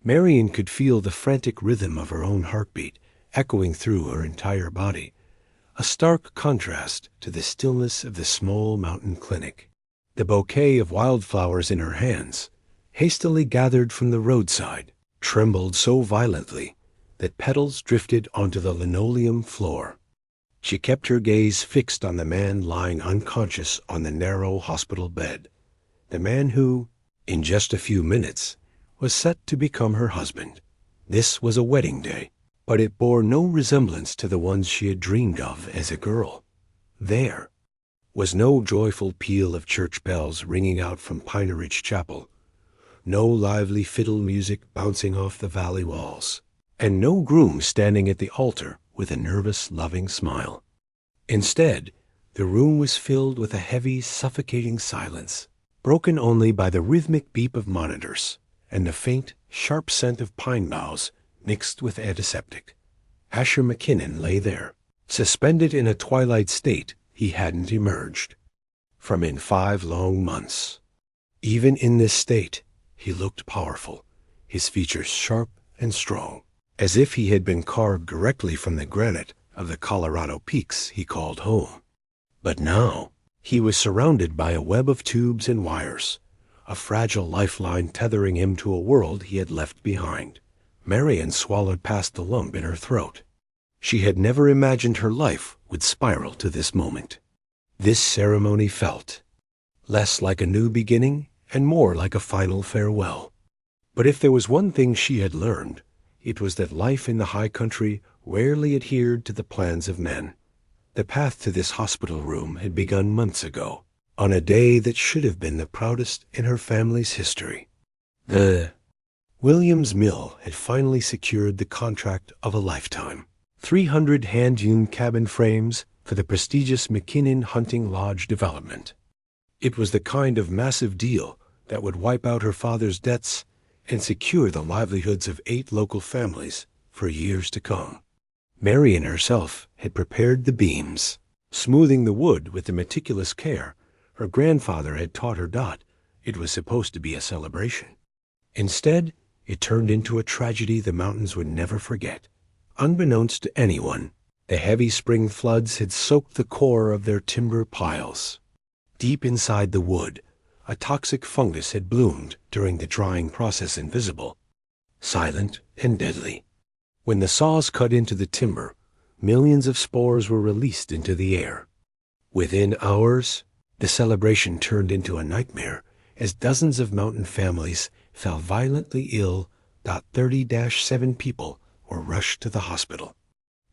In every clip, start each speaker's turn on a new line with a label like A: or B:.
A: Marian could feel the frantic rhythm of her own heartbeat echoing through her entire body, a stark contrast to the stillness of the small mountain clinic. The bouquet of wildflowers in her hands, hastily gathered from the roadside, trembled so violently that petals drifted onto the linoleum floor. She kept her gaze fixed on the man lying unconscious on the narrow hospital bed, the man who, in just a few minutes, was set to become her husband. This was a wedding day, but it bore no resemblance to the ones she had dreamed of as a girl. There was no joyful peal of church bells ringing out from Pine Ridge Chapel, no lively fiddle music bouncing off the valley walls, and no groom standing at the altar with a nervous, loving smile. Instead, the room was filled with a heavy, suffocating silence, broken only by the rhythmic beep of monitors and the faint, sharp scent of pine boughs mixed with antiseptic. Asher McKinnon lay there, suspended in a twilight state he hadn't emerged from in 5 long months. Even in this state, he looked powerful, his features sharp and strong, as if he had been carved directly from the granite of the Colorado peaks he called home. But now, he was surrounded by a web of tubes and wires, a fragile lifeline tethering him to a world he had left behind. Marian swallowed past the lump in her throat. She had never imagined her life would spiral to this moment. This ceremony felt less like a new beginning and more like a final farewell. But if there was one thing she had learned, it was that life in the high country rarely adhered to the plans of men. The path to this hospital room had begun months ago, on a day that should have been the proudest in her family's history. The Williams Mill had finally secured the contract of a lifetime. 300 hand-hewn cabin frames for the prestigious McKinnon Hunting Lodge development. It was the kind of massive deal that would wipe out her father's debts and secure the livelihoods of 8 local families for years to come. Marian herself had prepared the beams, smoothing the wood with the meticulous care her grandfather had taught her. It was supposed to be a celebration. Instead, it turned into a tragedy the mountains would never forget. Unbeknownst to anyone, the heavy spring floods had soaked the core of their timber piles. Deep inside the wood, a toxic fungus had bloomed during the drying process, invisible, silent and deadly. When the saws cut into the timber, millions of spores were released into the air. Within hours, the celebration turned into a nightmare as dozens of mountain families fell violently ill. 30-7 people were rushed to the hospital.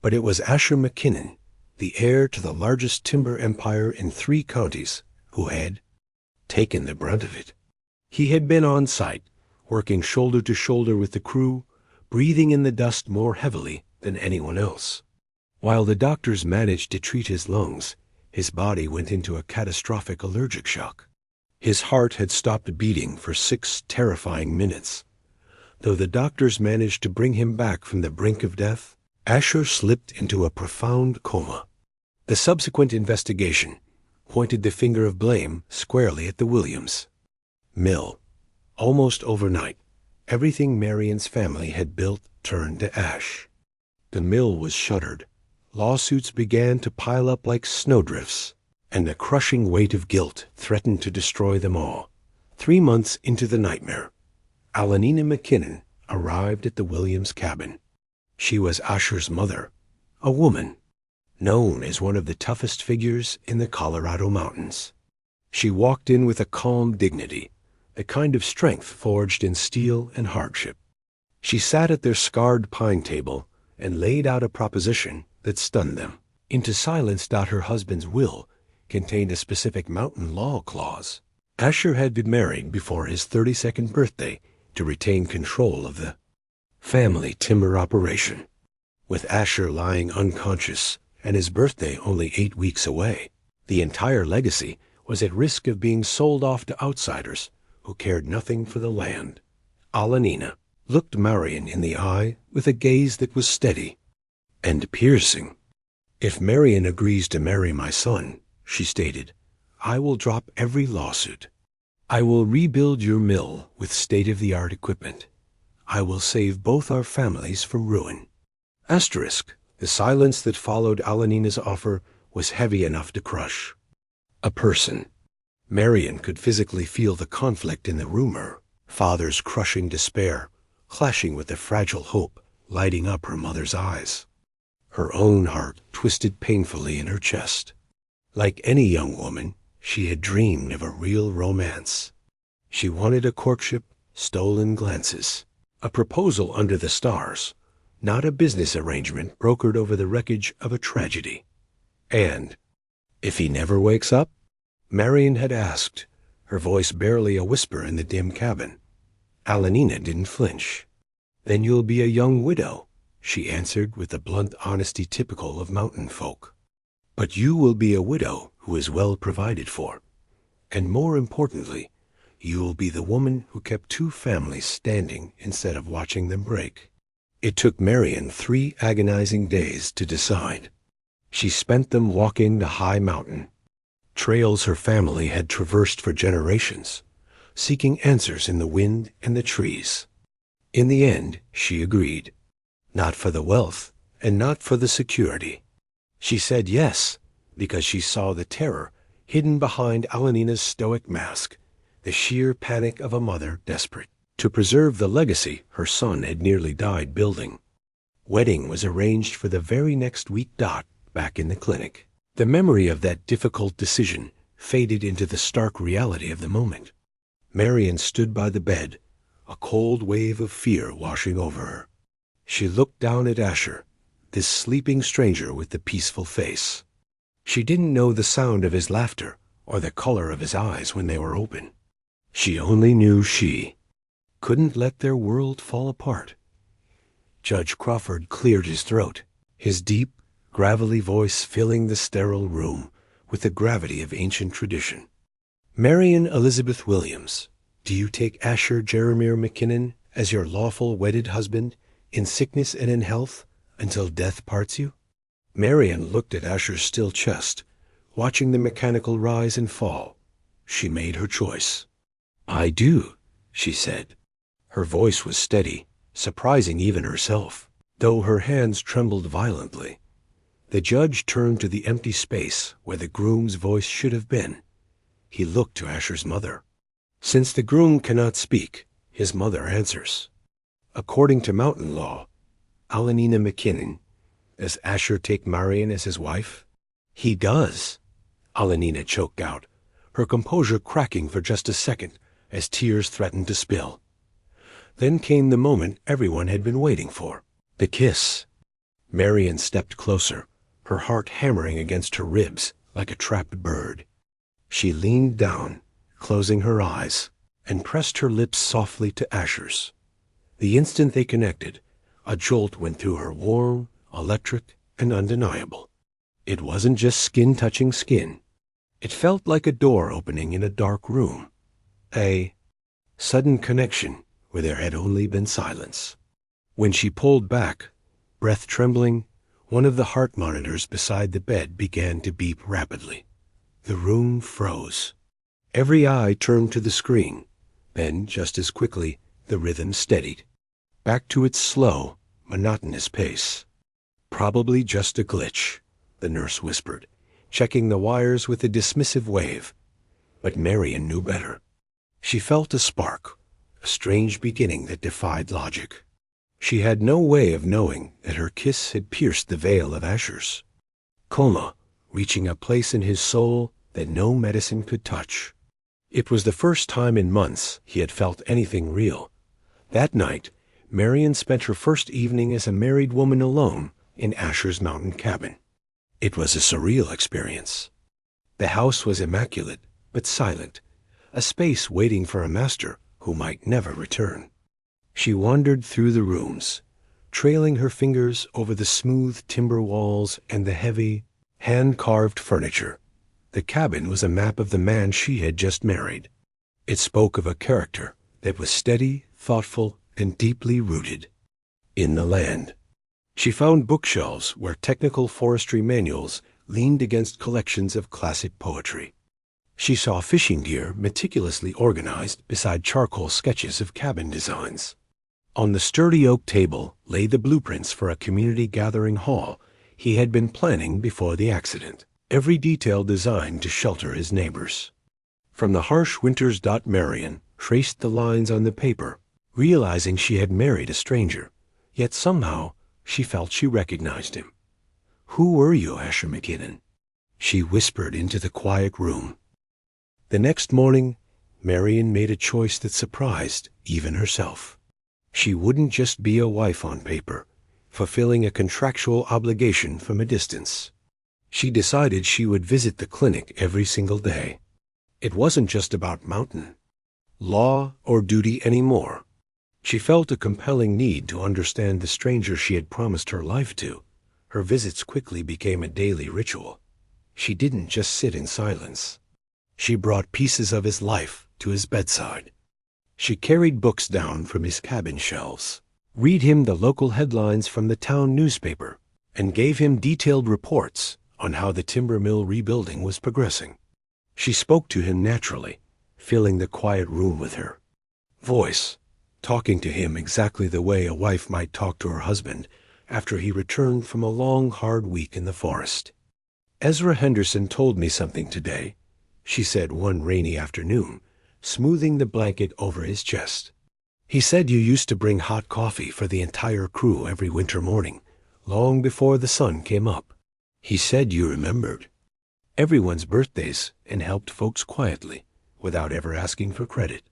A: But it was Asher McKinnon, the heir to the largest timber empire in 3 counties, who had taken the brunt of it. He had been on site, working shoulder to shoulder with the crew, breathing in the dust more heavily than anyone else. While the doctors managed to treat his lungs, his body went into a catastrophic allergic shock. His heart had stopped beating for 6 terrifying minutes. Though the doctors managed to bring him back from the brink of death, Asher slipped into a profound coma. The subsequent investigation pointed the finger of blame squarely at the Williams Mill. Almost overnight, everything Marian's family had built turned to ash. The mill was shuttered. Lawsuits began to pile up like snowdrifts, and the crushing weight of guilt threatened to destroy them all. 3 months into the nightmare, Alanina McKinnon arrived at the Williams cabin. She was Asher's mother, a woman, known as one of the toughest figures in the Colorado mountains. She walked in with a calm dignity, the kind of strength forged in steel and hardship. She sat at their scarred pine table and laid out a proposition that stunned them into silence. Her husband's will contained a specific mountain law clause. Asher had been married before his 32nd birthday to retain control of the family timber operation. With Asher lying unconscious and his birthday only 8 weeks away, the entire legacy was at risk of being sold off to outsiders who cared nothing for the land. Alanina looked Marian in the eye with a gaze that was steady and piercing. "If Marian agrees to marry my son," she stated, "I will drop every lawsuit. I will rebuild your mill with state-of-the-art equipment. I will save both our families from ruin. Asterisk. The silence that followed Alanina's offer was heavy enough to crush a person. Marian could physically feel the conflict in the room, her father's crushing despair, clashing with the fragile hope lighting up her mother's eyes. Her own heart twisted painfully in her chest. Like any young woman, she had dreamed of a real romance. She wanted a courtship, stolen glances, a proposal under the stars, not a business arrangement brokered over the wreckage of a tragedy. And, if he never wakes up? Marian had asked, her voice barely a whisper in the dim cabin. Alanina didn't flinch. Then you'll be a young widow, she answered with the blunt honesty typical of mountain folk. But you will be a widow who is well provided for. And more importantly, you will be the woman who kept two families standing instead of watching them break. It took Marian 3 agonizing days to decide. She spent them walking the high mountain, trails her family had traversed for generations, seeking answers in the wind and the trees. In the end, she agreed. Not for the wealth, and not for the security. She said yes, because she saw the terror hidden behind Alanina's stoic mask, the sheer panic of a mother desperate to preserve the legacy her son had nearly died building. Wedding was arranged for the very next week back in the clinic. The memory of that difficult decision faded into the stark reality of the moment. Marian stood by the bed, a cold wave of fear washing over her. She looked down at Asher, this sleeping stranger with the peaceful face. She didn't know the sound of his laughter or the color of his eyes when they were open. She only knew she couldn't let their world fall apart. Judge Crawford cleared his throat, his deep, gravelly voice filling the sterile room with the gravity of ancient tradition. Marian Elizabeth Williams, do you take Asher Jeremiah McKinnon as your lawful wedded husband in sickness and in health until death parts you? Marian looked at Asher's still chest, watching the mechanical rise and fall. She made her choice. I do, she said. Her voice was steady, surprising even herself, though her hands trembled violently. The judge turned to the empty space where the groom's voice should have been. He looked to Asher's mother. Since the groom cannot speak, his mother answers. According to mountain law, Alanina McKinnon, does Asher take Marian as his wife? He does, Alanina choked out, her composure cracking for just a second as tears threatened to spill. Then came the moment everyone had been waiting for, the kiss. Marian stepped closer, her heart hammering against her ribs like a trapped bird. She leaned down, closing her eyes, and pressed her lips softly to Asher's. The instant they connected, a jolt went through her, warm, electric, and undeniable. It wasn't just skin touching skin. It felt like a door opening in a dark room. A sudden connection where there had only been silence. When she pulled back, breath trembling, one of the heart monitors beside the bed began to beep rapidly. The room froze. Every eye turned to the screen. Then, just as quickly, the rhythm steadied, back to its slow, monotonous pace. Probably just a glitch, the nurse whispered, checking the wires with a dismissive wave. But Marian knew better. She felt a spark, a strange beginning that defied logic. She had no way of knowing that her kiss had pierced the veil of Asher's. Coma, reaching a place in his soul that no medicine could touch. It was the first time in months he had felt anything real. That night, Marian spent her first evening as a married woman alone in Asher's mountain cabin. It was a surreal experience. The house was immaculate, but silent, a space waiting for a master who might never return. She wandered through the rooms, trailing her fingers over the smooth timber walls and the heavy, hand-carved furniture. The cabin was a map of the man she had just married. It spoke of a character that was steady, thoughtful, and deeply rooted in the land. She found bookshelves where technical forestry manuals leaned against collections of classic poetry. She saw fishing gear meticulously organized beside charcoal sketches of cabin designs. On the sturdy oak table lay the blueprints for a community gathering hall he had been planning before the accident, every detail designed to shelter his neighbors. From the harsh winters, Marian traced the lines on the paper, realizing she had married a stranger, yet somehow she felt she recognized him. "Who were you, Asher McKinnon?" she whispered into the quiet room. The next morning, Marian made a choice that surprised even herself. She wouldn't just be a wife on paper, fulfilling a contractual obligation from a distance. She decided she would visit the clinic every single day. It wasn't just about mountain, law, or duty anymore. She felt a compelling need to understand the stranger she had promised her life to. Her visits quickly became a daily ritual. She didn't just sit in silence. She brought pieces of his life to his bedside. She carried books down from his cabin shelves, read him the local headlines from the town newspaper, and gave him detailed reports on how the timber mill rebuilding was progressing. She spoke to him naturally, filling the quiet room with her voice, talking to him exactly the way a wife might talk to her husband after he returned from a long, hard week in the forest. "Ezra Henderson told me something today," she said one rainy afternoon, smoothing the blanket over his chest. "He said you used to bring hot coffee for the entire crew every winter morning, long before the sun came up. He said you remembered everyone's birthdays and helped folks quietly, without ever asking for credit."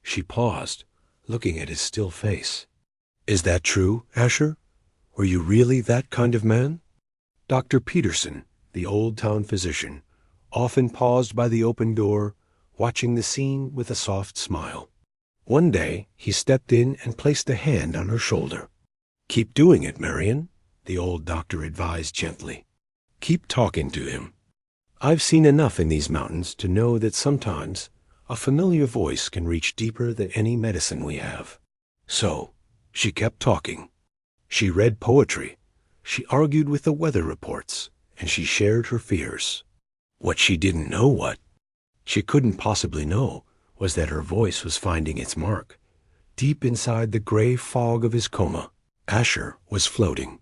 A: She paused, looking at his still face. "Is that true, Asher? Were you really that kind of man?" Dr. Peterson, the old town physician, often paused by the open door, watching the scene with a soft smile. One day he stepped in and placed a hand on her shoulder. "Keep doing it, Marian," the old doctor advised gently. "Keep talking to him. I've seen enough in these mountains to know that sometimes a familiar voice can reach deeper than any medicine we have." So she kept talking. She read poetry, she argued with the weather reports, and she shared her fears. What she didn't know, what she couldn't possibly know, was that her voice was finding its mark. Deep inside the gray fog of his coma, Asher was floating.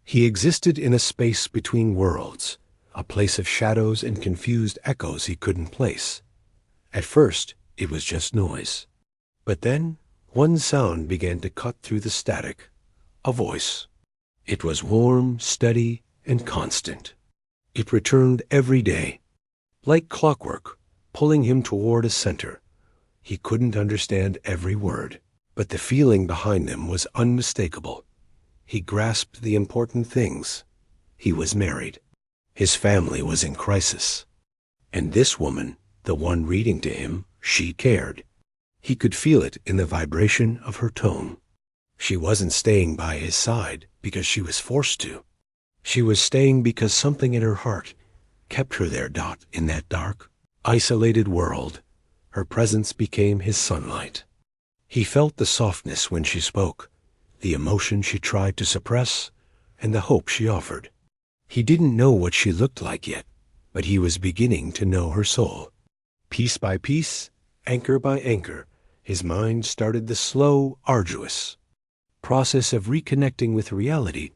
A: He existed in a space between worlds, a place of shadows and confused echoes he couldn't place. At first, it was just noise. But then, one sound began to cut through the static. A voice. It was warm, steady, and constant. It returned every day, like clockwork, pulling him toward a center. He couldn't understand every word, but the feeling behind them was unmistakable. He grasped the important things. He was married. His family was in crisis. And this woman, the one reading to him, she cared. He could feel it in the vibration of her tone. She wasn't staying by his side because she was forced to. She was staying because something in her heart kept her there, in that dark, isolated world. Her presence became his sunlight. He felt the softness when she spoke, the emotion she tried to suppress, and the hope she offered. He didn't know what she looked like yet, but he was beginning to know her soul. Piece by piece, anchor by anchor, his mind started the slow, arduous process of reconnecting with reality,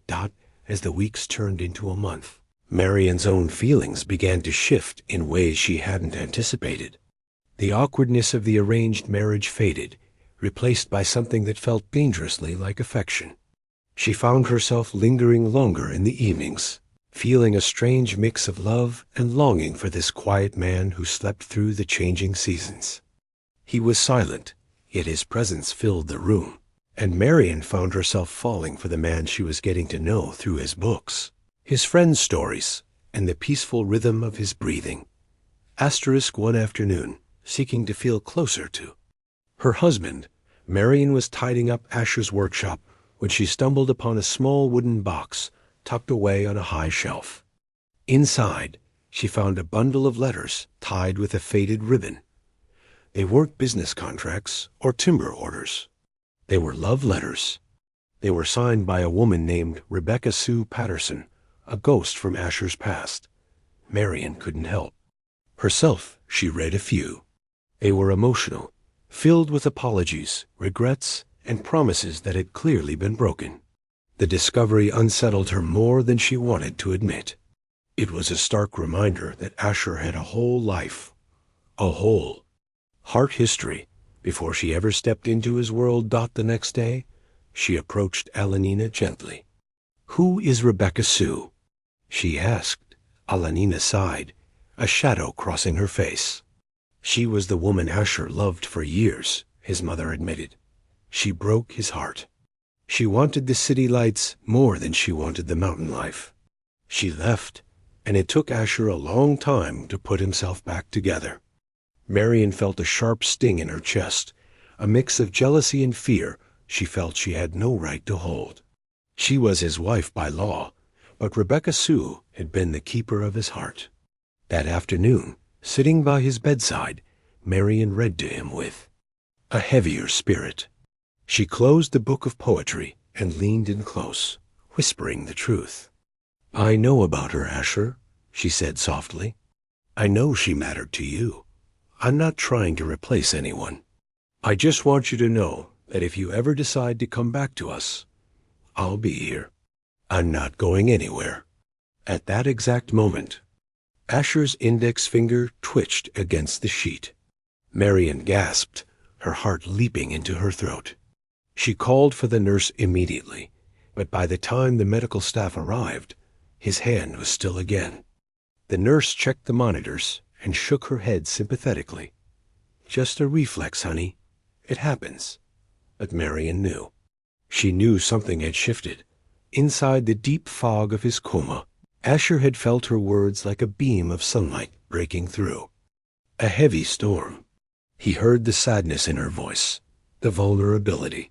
A: as the weeks turned into a month. Marian's own feelings began to shift in ways she hadn't anticipated. The awkwardness of the arranged marriage faded, replaced by something that felt dangerously like affection. She found herself lingering longer in the evenings, feeling a strange mix of love and longing for this quiet man who slept through the changing seasons. He was silent, yet his presence filled the room, and Marian found herself falling for the man she was getting to know through his books, his friends' stories, and the peaceful rhythm of his breathing. One afternoon, seeking to feel closer to her husband, Marian was tidying up Asher's workshop when she stumbled upon a small wooden box tucked away on a high shelf. Inside, she found a bundle of letters tied with a faded ribbon. They weren't business contracts or timber orders. They were love letters. They were signed by a woman named Rebecca Sue Patterson, a ghost from Asher's past. Marian couldn't help. Herself, she read a few. They were emotional, filled with apologies, regrets, and promises that had clearly been broken. The discovery unsettled her more than she wanted to admit. It was a stark reminder that Asher had a whole life, a whole heart history. Before she ever stepped into his world. The next day, she approached Alanina gently. "Who is Rebecca Sue?" she asked. Alanina sighed, a shadow crossing her face. "She was the woman Asher loved for years," his mother admitted. "She broke his heart. She wanted the city lights more than she wanted the mountain life. She left, and it took Asher a long time to put himself back together." Marian felt a sharp sting in her chest, a mix of jealousy and fear she felt she had no right to hold. She was his wife by law, but Rebecca Sue had been the keeper of his heart. That afternoon, sitting by his bedside, Marian read to him with a heavier spirit. She closed the book of poetry and leaned in close, whispering the truth. "I know about her, Asher," she said softly. "I know she mattered to you. I'm not trying to replace anyone. I just want you to know that if you ever decide to come back to us, I'll be here. I'm not going anywhere." At that exact moment, Asher's index finger twitched against the sheet. Marian gasped, her heart leaping into her throat. She called for the nurse immediately, but by the time the medical staff arrived, his hand was still again. The nurse checked the monitors and shook her head sympathetically. "Just a reflex, honey. It happens." But Marian knew. She knew something had shifted. Inside the deep fog of his coma, Asher had felt her words like a beam of sunlight breaking through. A heavy storm. He heard the sadness in her voice, the vulnerability.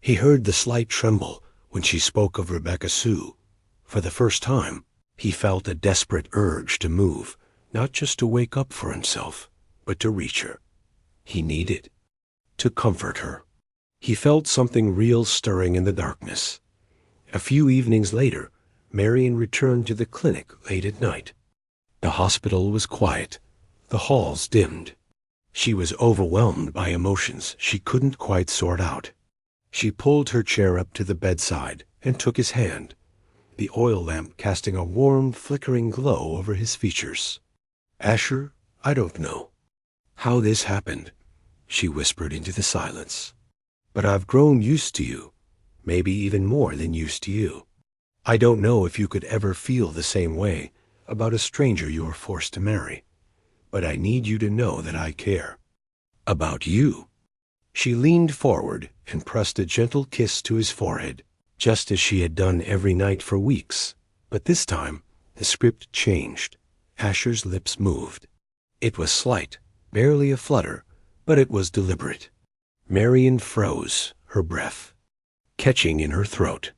A: He heard the slight tremble when she spoke of Rebecca Sue. For the first time, he felt a desperate urge to move, not just to wake up for himself, but to reach her. He needed to comfort her. He felt something real stirring in the darkness. A few evenings later, Marian returned to the clinic late at night. The hospital was quiet, the halls dimmed. She was overwhelmed by emotions she couldn't quite sort out. She pulled her chair up to the bedside and took his hand, the oil lamp casting a warm, flickering glow over his features. "Asher, I don't know how this happened," she whispered into the silence. "But I've grown used to you, maybe even more than used to you. I don't know if you could ever feel the same way about a stranger you were forced to marry, but I need you to know that I care. About you." She leaned forward and pressed a gentle kiss to his forehead, just as she had done every night for weeks. But this time, the script changed. Asher's lips moved. It was slight, barely a flutter, but it was deliberate. Marian froze, her breath catching in her throat.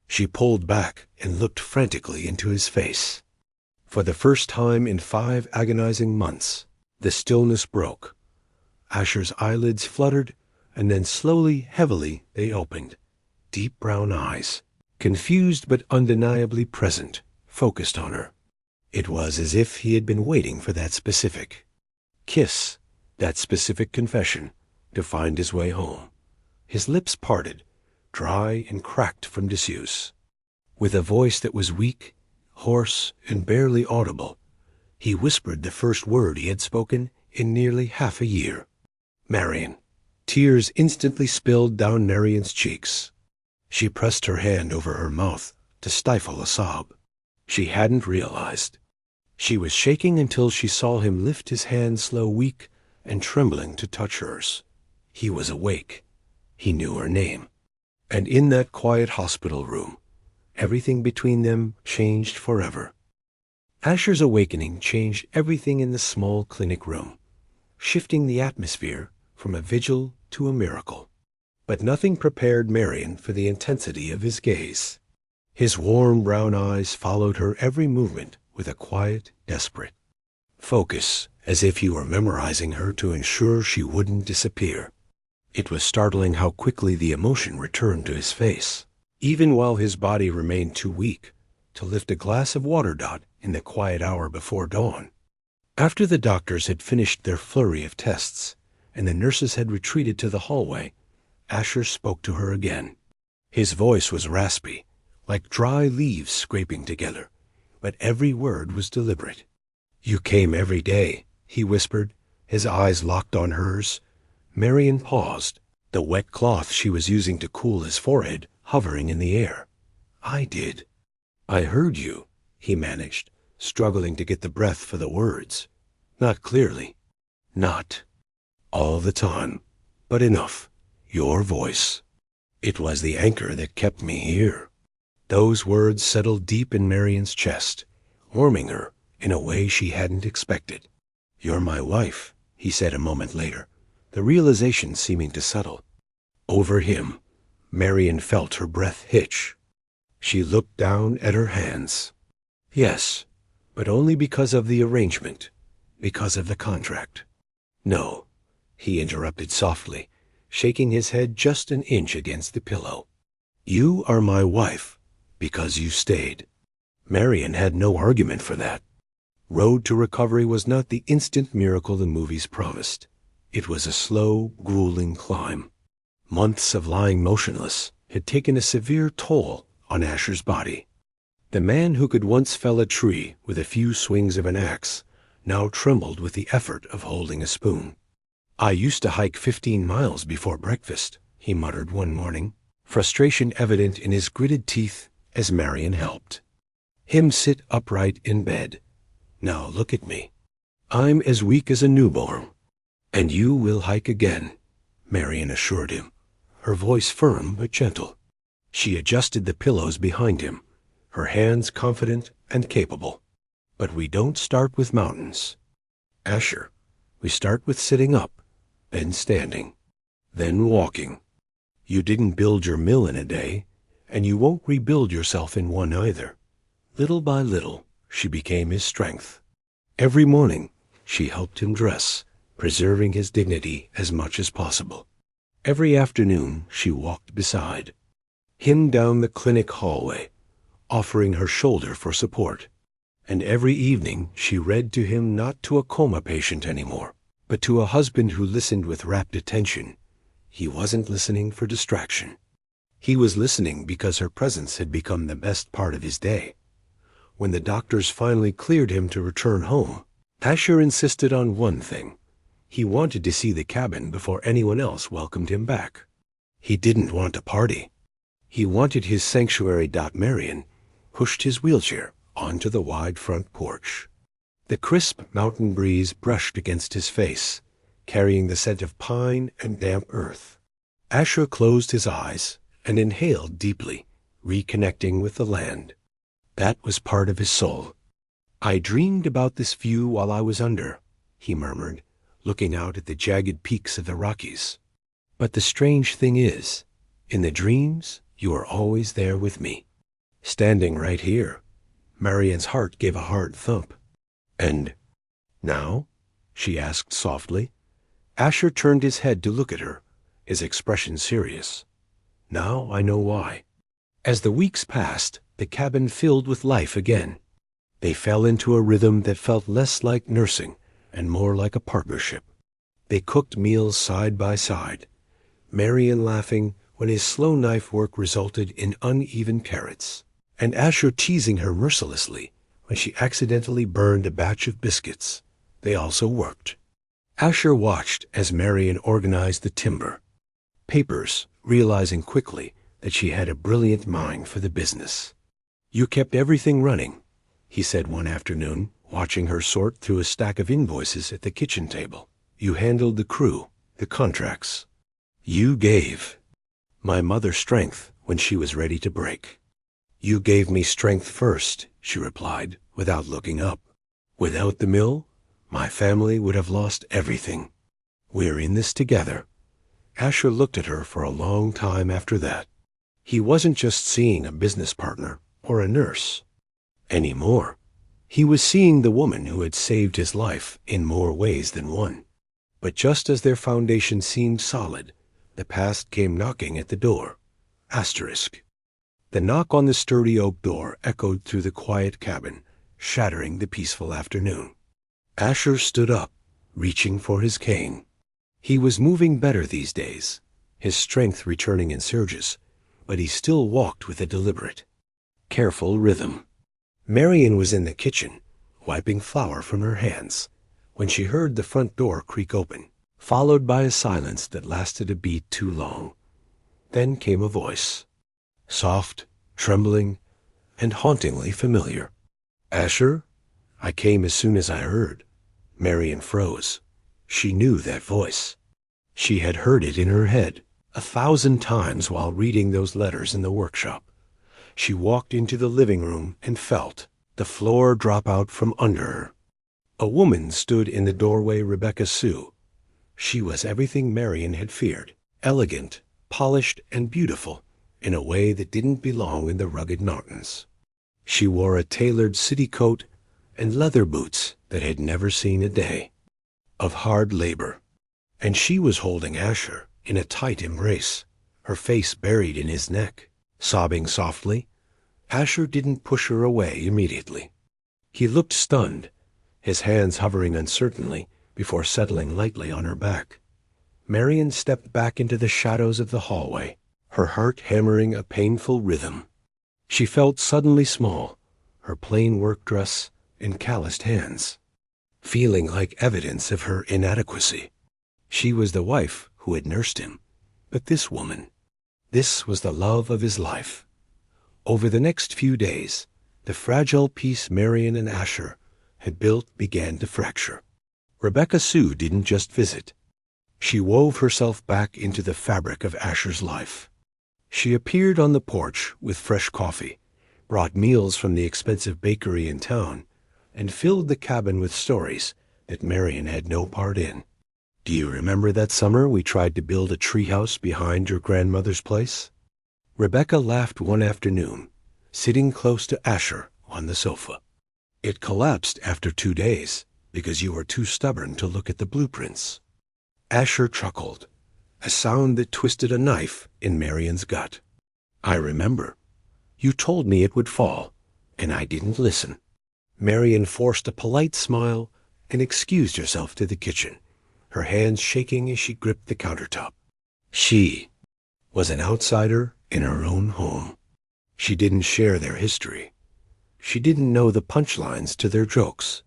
A: She pulled back and looked frantically into his face. For the first time in 5 agonizing months, the stillness broke. Asher's eyelids fluttered, and then slowly, heavily, they opened. Deep brown eyes, confused but undeniably present, focused on her. It was as if he had been waiting for that specific kiss, that specific confession, to find his way home. His lips parted, dry and cracked from disuse. With a voice that was weak, hoarse, and barely audible, he whispered the first word he had spoken in nearly half a year. "Marian." Tears instantly spilled down Marian's cheeks. She pressed her hand over her mouth to stifle a sob. She hadn't realized. She was shaking until she saw him lift his hand slow, weak, and trembling to touch hers. He was awake. He knew her name. And in that quiet hospital room, everything between them changed forever. Asher's awakening changed everything in the small clinic room, shifting the atmosphere from a vigil to a miracle. But nothing prepared Marian for the intensity of his gaze. His warm brown eyes followed her every movement with a quiet, desperate focus, as if he were memorizing her to ensure she wouldn't disappear. It was startling how quickly the emotion returned to his face, even while his body remained too weak to lift a glass of water in the quiet hour before dawn. After the doctors had finished their flurry of tests and the nurses had retreated to the hallway, Asher spoke to her again. His voice was raspy, like dry leaves scraping together, but every word was deliberate. "You came every day," he whispered, his eyes locked on hers. Marian paused, the wet cloth she was using to cool his forehead hovering in the air. "I did." "I heard you," he managed, struggling to get the breath for the words. "Not clearly." "Not all the time, but enough. Your voice. It was the anchor that kept me here." Those words settled deep in Marian's chest, warming her in a way she hadn't expected. "You're my wife," he said a moment later, the realization seeming to settle. Over him, Marian felt her breath hitch. She looked down at her hands. "Yes, but only because of the arrangement, because of the contract." "No," he interrupted softly, shaking his head just an inch against the pillow. "You are my wife because you stayed." Marian had no argument for that. Road to recovery was not the instant miracle the movies promised. It was a slow, grueling climb. Months of lying motionless had taken a severe toll on Asher's body. The man who could once fell a tree with a few swings of an axe now trembled with the effort of holding a spoon. "I used to hike 15 miles before breakfast," he muttered one morning, frustration evident in his gritted teeth as Marian helped him sit upright in bed. "Now look at me. I'm as weak as a newborn." "And you will hike again," Marian assured him, her voice firm but gentle. She adjusted the pillows behind him, her hands confident and capable. "But we don't start with mountains, Asher. We start with sitting up, then standing, then walking. You didn't build your mill in a day, and you won't rebuild yourself in one either." Little by little, she became his strength. Every morning, she helped him dress, preserving his dignity as much as possible. Every afternoon, she walked beside him down the clinic hallway, offering her shoulder for support. And every evening, she read to him not to a coma patient anymore, but to a husband who listened with rapt attention. He wasn't listening for distraction. He was listening because her presence had become the best part of his day. When the doctors finally cleared him to return home, Asher insisted on one thing. He wanted to see the cabin before anyone else welcomed him back. He didn't want a party. He wanted his sanctuary. Marian pushed his wheelchair onto the wide front porch. The crisp mountain breeze brushed against his face, carrying the scent of pine and damp earth. Asher closed his eyes and inhaled deeply, reconnecting with the land. That was part of his soul. "I dreamed about this view while I was under," he murmured, looking out at the jagged peaks of the Rockies. "But the strange thing is, in the dreams, you are always there with me. Standing right here." Marian's heart gave a hard thump. "And now?" she asked softly. Asher turned his head to look at her, his expression serious. "Now I know why." As the weeks passed, the cabin filled with life again. They fell into a rhythm that felt less like nursing and more like a partnership. They cooked meals side by side, Marian laughing when his slow knife work resulted in uneven carrots, and Asher teasing her mercilessly when she accidentally burned a batch of biscuits. They also worked. Asher watched as Marian organized the timber, papers, realizing quickly that she had a brilliant mind for the business. "You kept everything running," he said one afternoon, watching her sort through a stack of invoices at the kitchen table. "You handled the crew, the contracts. You gave my mother strength when she was ready to break." "You gave me strength first," she replied, without looking up. "Without the mill, my family would have lost everything. We're in this together." Asher looked at her for a long time after that. He wasn't just seeing a business partner or a nurse anymore. He was seeing the woman who had saved his life in more ways than one. But just as their foundation seemed solid, the past came knocking at the door. Asterisk. The knock on the sturdy oak door echoed through the quiet cabin, shattering the peaceful afternoon. Asher stood up, reaching for his cane. He was moving better these days, his strength returning in surges, but he still walked with a deliberate, careful rhythm. Marian was in the kitchen, wiping flour from her hands, when she heard the front door creak open, followed by a silence that lasted a beat too long. Then came a voice, soft, trembling, and hauntingly familiar. "Asher?" "I came as soon as I heard." Marian froze. She knew that voice. She had heard it in her head 1,000 times while reading those letters in the workshop. She walked into the living room and felt the floor drop out from under her. A woman stood in the doorway, Rebecca Sue. She was everything Marian had feared, elegant, polished, and beautiful in a way that didn't belong in the rugged mountains. She wore a tailored city coat and leather boots that had never seen a day of hard labor. And she was holding Asher in a tight embrace, her face buried in his neck, sobbing softly. Asher didn't push her away immediately. He looked stunned, his hands hovering uncertainly before settling lightly on her back. Marian stepped back into the shadows of the hallway, her heart hammering a painful rhythm. She felt suddenly small, her plain work dress and calloused hands, feeling like evidence of her inadequacy. She was the wife who had nursed him, but this woman, this was the love of his life. Over the next few days, the fragile peace Marian and Asher had built began to fracture. Rebecca Sue didn't just visit. She wove herself back into the fabric of Asher's life. She appeared on the porch with fresh coffee, brought meals from the expensive bakery in town, and filled the cabin with stories that Marian had no part in. "Do you remember that summer we tried to build a treehouse behind your grandmother's place?" Rebecca laughed one afternoon, sitting close to Asher on the sofa. "It collapsed after 2 days because you were too stubborn to look at the blueprints." Asher chuckled, a sound that twisted a knife in Marian's gut. "I remember. You told me it would fall, and I didn't listen." Marian forced a polite smile and excused herself to the kitchen, her hands shaking as she gripped the countertop. She was an outsider in her own home. She didn't share their history. She didn't know the punchlines to their jokes.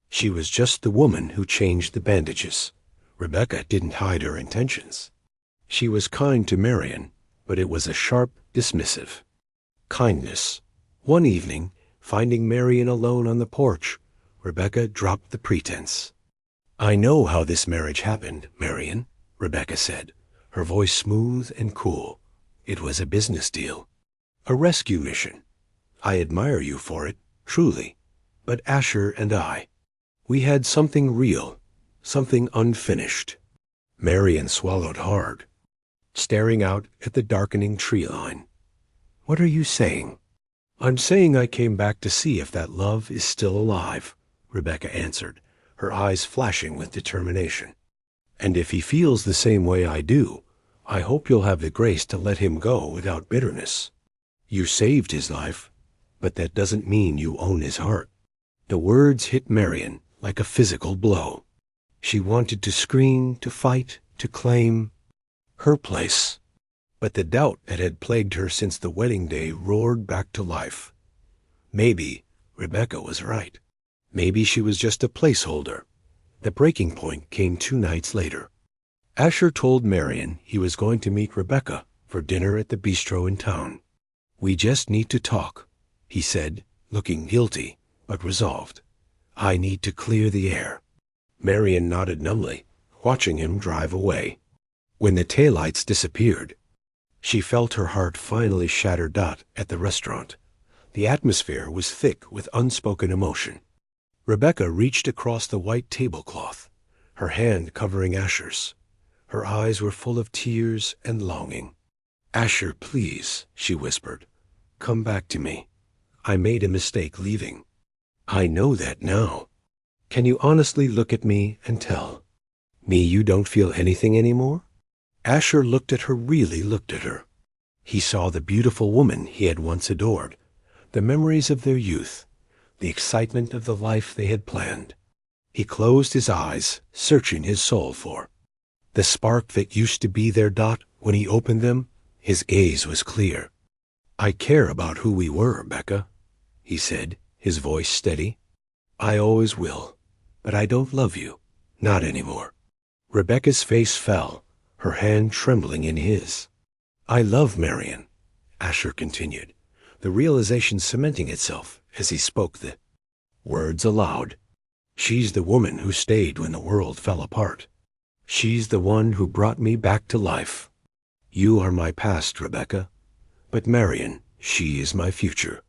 A: She was just the woman who changed the bandages. Rebecca didn't hide her intentions. She was kind to Marian, but it was a sharp, dismissive kindness. One evening, finding Marian alone on the porch, Rebecca dropped the pretense. "I know how this marriage happened, Marian," Rebecca said, her voice smooth and cool. "It was a business deal, a rescue mission. I admire you for it, truly. But Asher and I, we had something real, something unfinished." Marian swallowed hard, staring out at the darkening tree line. "What are you saying?" "I'm saying I came back to see if that love is still alive," Rebecca answered, her eyes flashing with determination. "And if he feels the same way I do, I hope you'll have the grace to let him go without bitterness. You saved his life, but that doesn't mean you own his heart." The words hit Marian like a physical blow. She wanted to scream, to fight, to claim her place. But the doubt that had plagued her since the wedding day roared back to life. Maybe Rebecca was right. Maybe she was just a placeholder. The breaking point came 2 nights later. Asher told Marian he was going to meet Rebecca for dinner at the bistro in town. "We just need to talk," he said, looking guilty but resolved. "I need to clear the air." Marian nodded numbly, watching him drive away. When the taillights disappeared, she felt her heart finally shatter at the restaurant. The atmosphere was thick with unspoken emotion. Rebecca reached across the white tablecloth, her hand covering Asher's. Her eyes were full of tears and longing. "Asher, please," she whispered, "come back to me. I made a mistake leaving. I know that now. Can you honestly look at me and tell me you don't feel anything anymore?" Asher really looked at her. He saw the beautiful woman he had once adored, the memories of their youth, the excitement of the life they had planned. He closed his eyes, searching his soul for the spark that used to be their When he opened them, his gaze was clear. "I care about who we were, Becca," he said, his voice steady. "I always will, but I don't love you. Not anymore." Rebecca's face fell, her hand trembling in his. "I love Marian," Asher continued, the realization cementing itself as he spoke the words aloud. "She's the woman who stayed when the world fell apart. She's the one who brought me back to life. You are my past, Rebecca, but Marian, she is my future."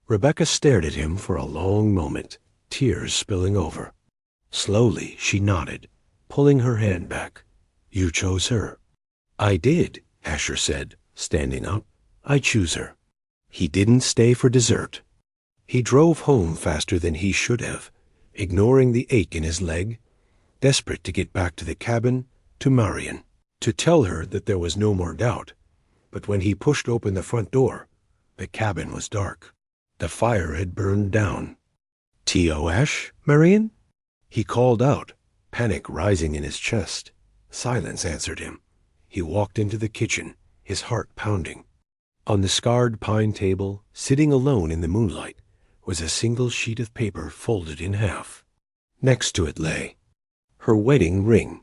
A: Rebecca stared at him for a long moment, tears spilling over. Slowly she nodded, pulling her hand back. "You chose her." "I did," Asher said, standing up. "I choose her." He didn't stay for dessert. He drove home faster than he should have, ignoring the ache in his leg, desperate to get back to the cabin, to Marian, to tell her that there was no more doubt. But when he pushed open the front door, the cabin was dark. The fire had burned down. "T.O. Ash, Marian?" He called out, panic rising in his chest. Silence answered him. He walked into the kitchen, his heart pounding. On the scarred pine table, sitting alone in the moonlight, was a single sheet of paper folded in half. Next to it lay her wedding ring.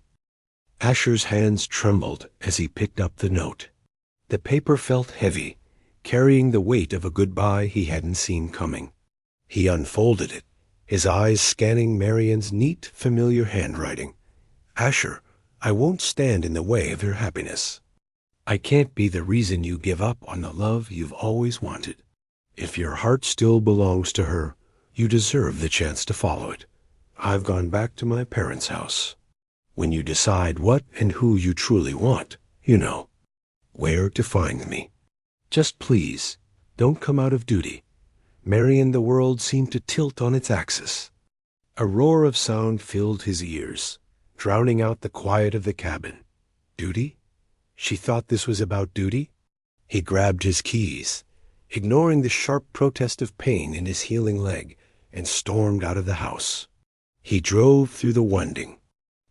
A: Asher's hands trembled as he picked up the note. The paper felt heavy, carrying the weight of a goodbye he hadn't seen coming. He unfolded it, his eyes scanning Marian's neat, familiar handwriting. "Asher, I won't stand in the way of your happiness. I can't be the reason you give up on the love you've always wanted. If your heart still belongs to her, you deserve the chance to follow it. I've gone back to my parents' house. When you decide what and who you truly want, you know where to find me. Just please, don't come out of duty." Marian, the world seemed to tilt on its axis. A roar of sound filled his ears, drowning out the quiet of the cabin. Duty? She thought this was about duty? He grabbed his keys, ignoring the sharp protest of pain in his healing leg, and stormed out of the house. He drove through the winding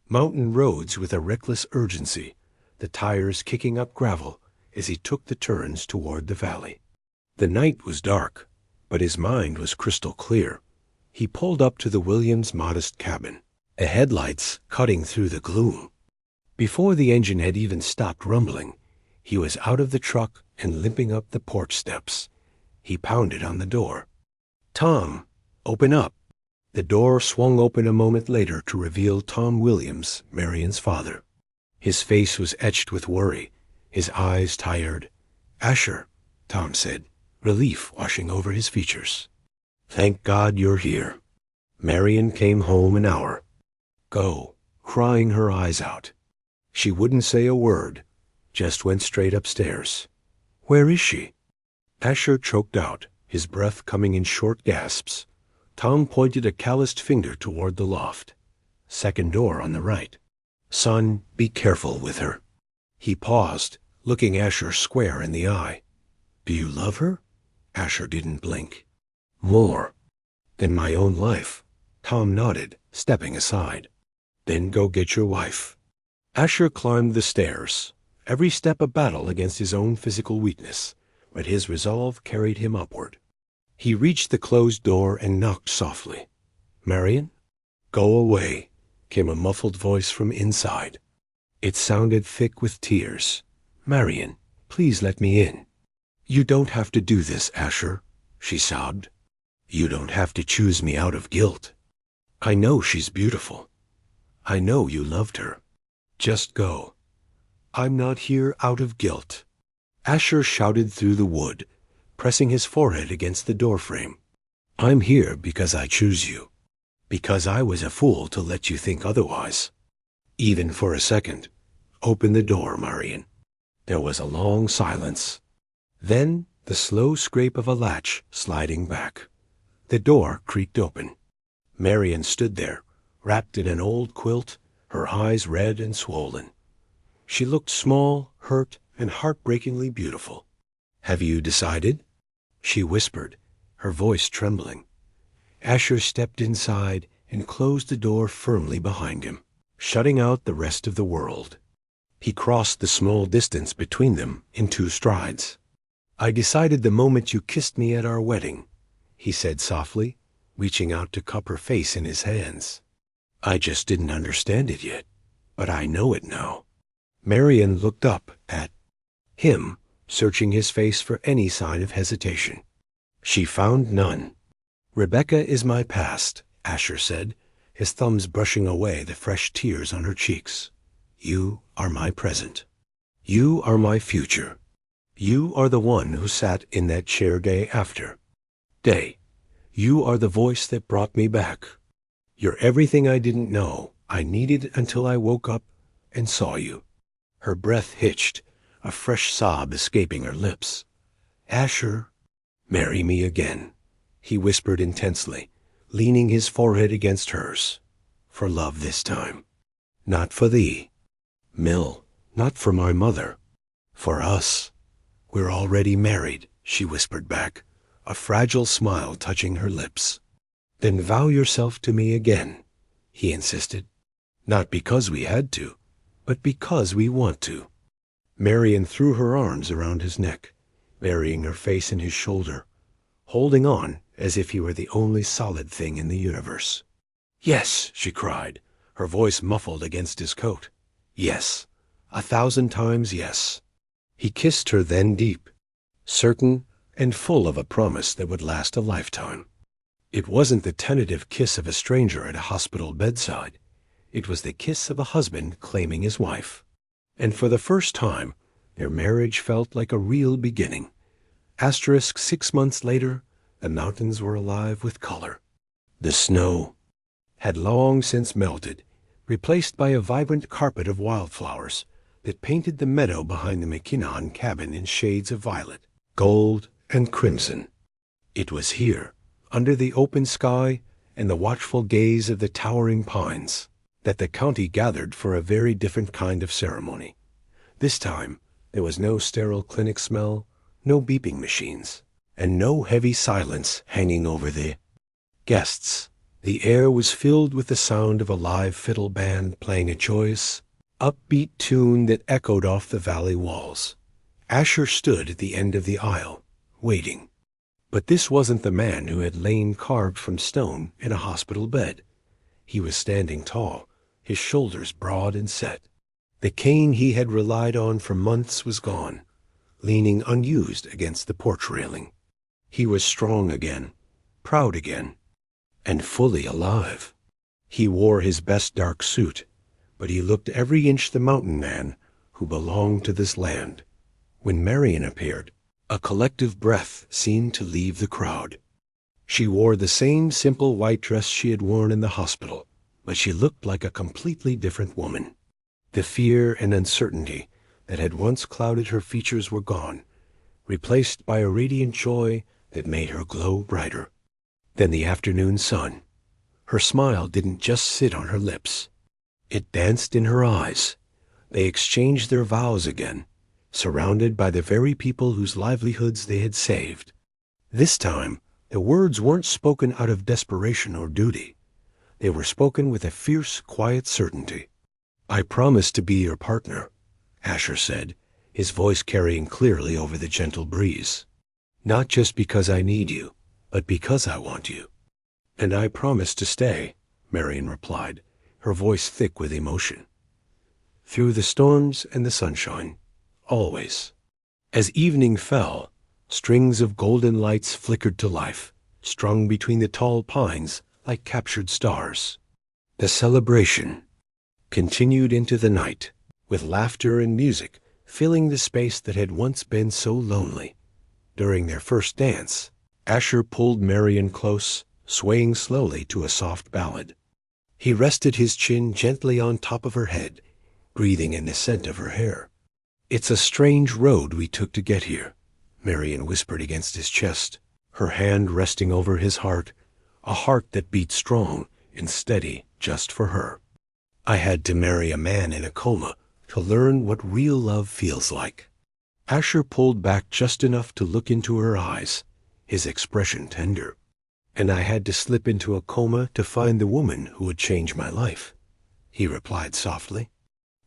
A: mountain roads with a reckless urgency, the tires kicking up gravel as he took the turns toward the valley. The night was dark, but his mind was crystal clear. He pulled up to the Williams' modest cabin, the headlights cutting through the gloom. Before the engine had even stopped rumbling, he was out of the truck and limping up the porch steps. He pounded on the door. "Tom, open up." The door swung open a moment later to reveal Tom Williams, Marian's father. His face was etched with worry, his eyes tired. "Asher," Tom said, relief washing over his features. "Thank God you're here." Marian came home an hour ago, crying her eyes out. She wouldn't say a word, just went straight upstairs. "Where is she?" Asher choked out, his breath coming in short gasps. Tom pointed a calloused finger toward the loft. "Second door on the right." "Son, be careful with her." He paused, looking Asher square in the eye. "Do you love her?" Asher didn't blink. "More than my own life." Tom nodded, stepping aside. "Then go get your wife." Asher climbed the stairs, every step a battle against his own physical weakness, but his resolve carried him upward. He reached the closed door and knocked softly. "Marian?" "Go away," came a muffled voice from inside. It sounded thick with tears. "Marian, please let me in." "You don't have to do this, Asher," she sobbed. "You don't have to choose me out of guilt. I know she's beautiful. I know you loved her. Just go. I'm not here out of guilt." Asher shouted through the wood, pressing his forehead against the doorframe. "I'm here because I choose you. Because I was a fool to let you think otherwise. Even for a second. Open the door, Marian." There was a long silence. Then the slow scrape of a latch sliding back. The door creaked open. Marian stood there, wrapped in an old quilt, her eyes red and swollen. She looked small, hurt, and heartbreakingly beautiful. "Have you decided?" she whispered, her voice trembling. Asher stepped inside and closed the door firmly behind him, shutting out the rest of the world. He crossed the small distance between them in 2 strides. "I decided the moment you kissed me at our wedding," he said softly, reaching out to cup her face in his hands. "I just didn't understand it yet, but I know it now." Marian looked up at him, searching his face for any sign of hesitation. She found none. "Rebecca is my past," Asher said, his thumbs brushing away the fresh tears on her cheeks. "You are my present. You are my future. You are the one who sat in that chair day after. Day. You are the voice that brought me back. You're everything I didn't know I needed until I woke up and saw you." Her breath hitched, a fresh sob escaping her lips. "Asher, marry me again," he whispered intensely, leaning his forehead against hers. "For love this time. Not for thee, Mill, not for my mother. For us. We're already married," she whispered back, a fragile smile touching her lips. "Then vow yourself to me again," he insisted. "Not because we had to, but because we want to." Marian threw her arms around his neck, burying her face in his shoulder, holding on as if he were the only solid thing in the universe. "Yes," she cried, her voice muffled against his coat. "Yes, 1,000 times yes." He kissed her then deep, certain and full of a promise that would last a lifetime. It wasn't the tentative kiss of a stranger at a hospital bedside. It was the kiss of a husband claiming his wife. And for the first time, their marriage felt like a real beginning. 6 months later, the mountains were alive with color. The snow had long since melted, replaced by a vibrant carpet of wildflowers that painted the meadow behind the McKinnon cabin in shades of violet, gold, and crimson. It was here, under the open sky and the watchful gaze of the towering pines, that the county gathered for a very different kind of ceremony. This time, there was no sterile clinic smell, no beeping machines, and no heavy silence hanging over the guests. The air was filled with the sound of a live fiddle band playing a joyous, upbeat tune that echoed off the valley walls. Asher stood at the end of the aisle, waiting. But this wasn't the man who had lain carved from stone in a hospital bed. He was standing tall, his shoulders broad and set. The cane he had relied on for months was gone, leaning unused against the porch railing. He was strong again, proud again, and fully alive. He wore his best dark suit, but he looked every inch the mountain man who belonged to this land. When Marian appeared, a collective breath seemed to leave the crowd. She wore the same simple white dress she had worn in the hospital, but she looked like a completely different woman. The fear and uncertainty that had once clouded her features were gone, replaced by a radiant joy that made her glow brighter than the afternoon sun. Her smile didn't just sit on her lips. It danced in her eyes. They exchanged their vows again, surrounded by the very people whose livelihoods they had saved. This time, the words weren't spoken out of desperation or duty. They were spoken with a fierce, quiet certainty. "I promise to be your partner," Asher said, his voice carrying clearly over the gentle breeze. "Not just because I need you, but because I want you." "And I promise to stay," Marian replied, her voice thick with emotion. "Through the storms and the sunshine, always." As evening fell, strings of golden lights flickered to life, strung between the tall pines like captured stars. The celebration continued into the night, with laughter and music filling the space that had once been so lonely. During their first dance, Asher pulled Marian close, swaying slowly to a soft ballad. He rested his chin gently on top of her head, breathing in the scent of her hair. "It's a strange road we took to get here," Marian whispered against his chest, her hand resting over his heart, a heart that beat strong and steady just for her. "I had to marry a man in a coma to learn what real love feels like." Asher pulled back just enough to look into her eyes, his expression tender. "And I had to slip into a coma to find the woman who would change my life," he replied softly.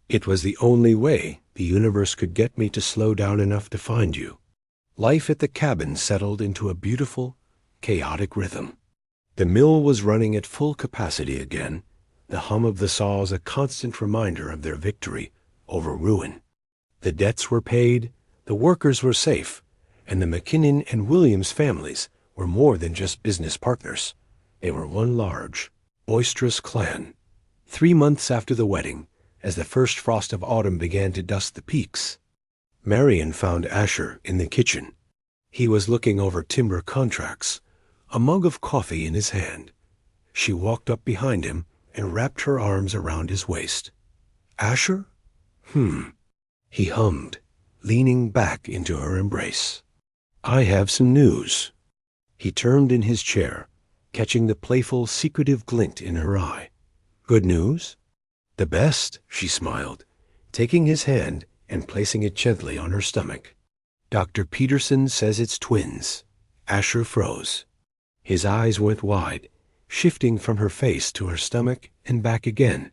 A: It was the only way the universe could get me to slow down enough to find you. Life at the cabin settled into a beautiful, chaotic rhythm. The mill was running at full capacity again, the hum of the saws a constant reminder of their victory over ruin. The debts were paid, the workers were safe, and the McKinnon and Williams families were more than just business partners. They were one large, boisterous clan. 3 months after the wedding, as the first frost of autumn began to dust the peaks, Marian found Asher in the kitchen. He was looking over timber contracts, a mug of coffee in his hand. She walked up behind him and wrapped her arms around his waist. "Asher?" He hummed, leaning back into her embrace. "I have some news." He turned in his chair, catching the playful, secretive glint in her eye. "Good news?" "The best," she smiled, taking his hand and placing it gently on her stomach. "Dr. Peterson says it's twins." Asher froze. His eyes went wide, shifting from her face to her stomach and back again.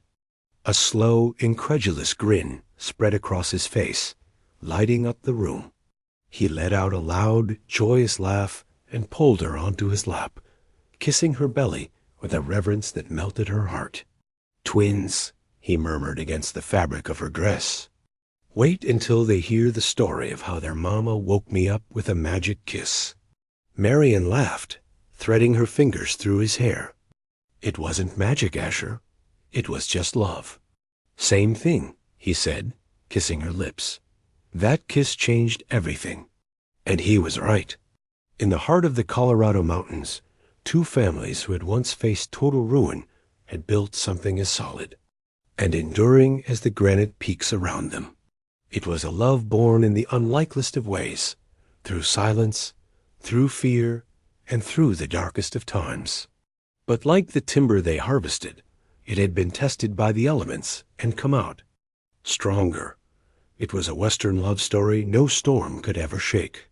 A: A slow, incredulous grin spread across his face, lighting up the room. He let out a loud, joyous laugh and pulled her onto his lap, kissing her belly with a reverence that melted her heart. "Twins," he murmured against the fabric of her dress. "Wait until they hear the story of how their mama woke me up with a magic kiss." Marian laughed, threading her fingers through his hair. "It wasn't magic, Asher. It was just love." "Same thing," he said, kissing her lips. That kiss changed everything. And he was right. In the heart of the Colorado mountains, 2 families who had once faced total ruin had built something as solid and enduring as the granite peaks around them. It was a love born in the unlikeliest of ways, through silence, through fear, and through the darkest of times. But like the timber they harvested, it had been tested by the elements and come out stronger. It was a Western love story no storm could ever shake.